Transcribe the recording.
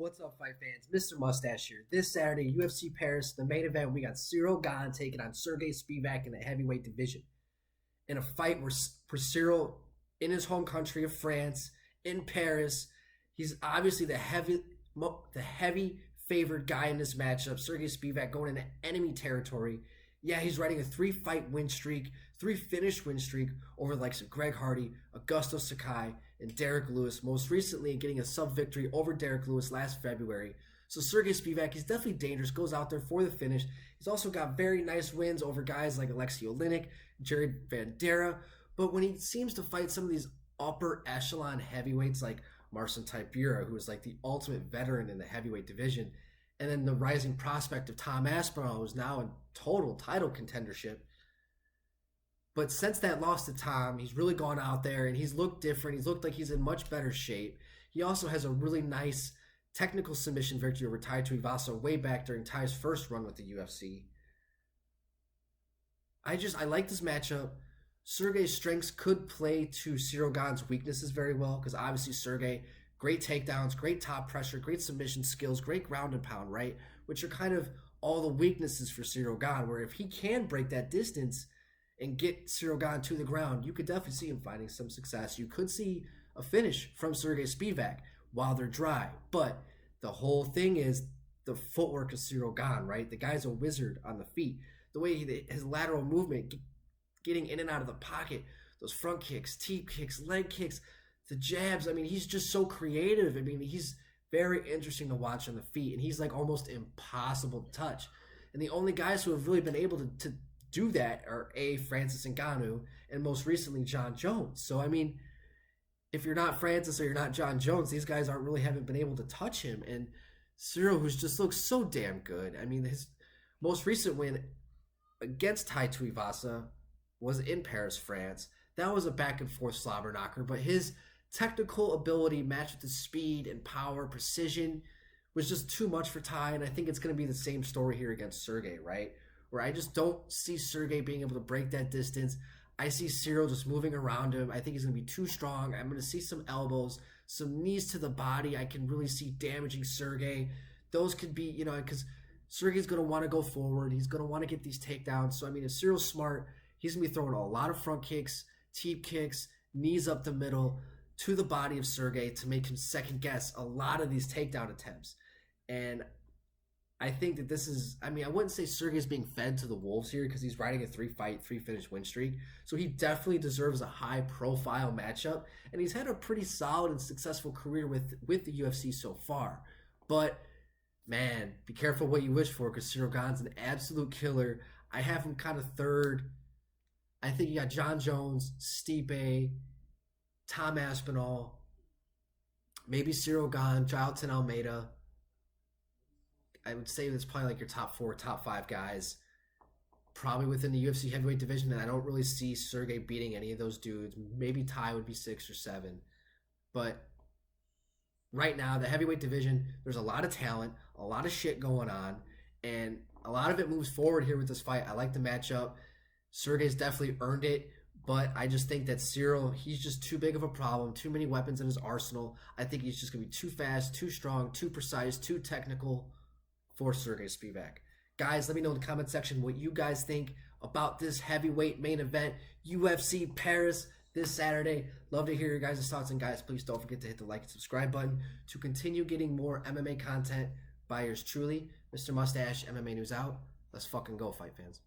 What's up, fight fans? Mr. Mustache here. This Saturday, UFC Paris, the main event, we got Ciryl Gane taking on Sergey Spivak in the heavyweight division. In a fight where Ciryl, in his home country of France, in Paris, he's obviously the heavy favored guy in this matchup. Sergey Spivak going into enemy territory. Yeah, he's riding a 3-fight win streak, 3-finish win streak over the likes of Greg Hardy, Augusto Sakai, and Derek Lewis, most recently getting a sub-victory over Derek Lewis last February. So Sergey Spivak, he's definitely dangerous, goes out there for the finish. He's also got very nice wins over guys like Alexei Oleinik, Jared Vanderaa, but when he seems to fight some of these upper echelon heavyweights like Marcin Tybura, who is like the ultimate veteran in the heavyweight division, and then the rising prospect of Tom Aspinall, who's now in total title contendership. But since that loss to Tom, he's really gone out there and he's looked different. He's looked like he's in much better shape. He also has a really nice technical submission victory over Tai Tuivasa way back during Tai's first run with the UFC. I like this matchup. Sergey's strengths could play to Ciryl Gane's weaknesses very well, because obviously Sergey, great takedowns, great top pressure, great submission skills, great ground and pound, right? Which are kind of all the weaknesses for Ciryl Gane, where if he can break that distance and get Ciryl Gane to the ground, you could definitely see him finding some success. You could see a finish from Sergey Spivak while they're dry. But the whole thing is the footwork of Ciryl Gane, right? The guy's a wizard on the feet. The way his lateral movement, getting in and out of the pocket, those front kicks, teep kicks, leg kicks, the jabs. I mean, he's just so creative. I mean, he's very interesting to watch on the feet, and he's like almost impossible to touch. And the only guys who have really been able to do that are Francis Ngannou and most recently John Jones. So I mean, if you're not Francis or you're not John Jones, these guys haven't been able to touch him. And Ciryl, who's just looks so damn good. I mean, his most recent win against Tai Tuivasa was in Paris, France. That was a back and forth slobber knocker, but his technical ability matched with his speed and power, precision, was just too much for Tai. And I think it's going to be the same story here against Sergey, right? Where I just don't see Sergey being able to break that distance. I see Ciryl just moving around him. I think he's going to be too strong. I'm going to see some elbows, some knees to the body. I can really see damaging Sergey. Those could be, because Sergey's going to want to go forward. He's going to want to get these takedowns. So, I mean, if Cyryl's smart, he's going to be throwing a lot of front kicks, teep kicks, knees up the middle to the body of Sergey to make him second guess a lot of these takedown attempts. And I think that this is, I wouldn't say Sergey's being fed to the wolves here, because he's riding a 3-fight, 3-finish win streak. So he definitely deserves a high-profile matchup. And he's had a pretty solid and successful career with the UFC so far. But, man, be careful what you wish for, because Ciryl Gane's an absolute killer. I have him kind of third. I think you got John Jones, Stipe, Tom Aspinall, maybe Ciryl Gane, Jailton Almeida. I would say that's probably like your top 4, top 5 guys, probably within the UFC heavyweight division. And I don't really see Sergey beating any of those dudes. Maybe Tai would be 6 or 7. But right now, the heavyweight division, there's a lot of talent, a lot of shit going on, and a lot of it moves forward here with this fight. I like the matchup. Sergey's definitely earned it, but I just think that Ciryl, he's just too big of a problem, too many weapons in his arsenal. I think he's just going to be too fast, too strong, too precise, too technical for Sergey Spivak. Guys, let me know in the comment section what you guys think about this heavyweight main event, UFC Paris, this Saturday. Love to hear your guys' thoughts, and guys, please don't forget to hit the like and subscribe button to continue getting more MMA content by yours truly. Mr. Mustache, MMA News out. Let's fucking go, fight fans.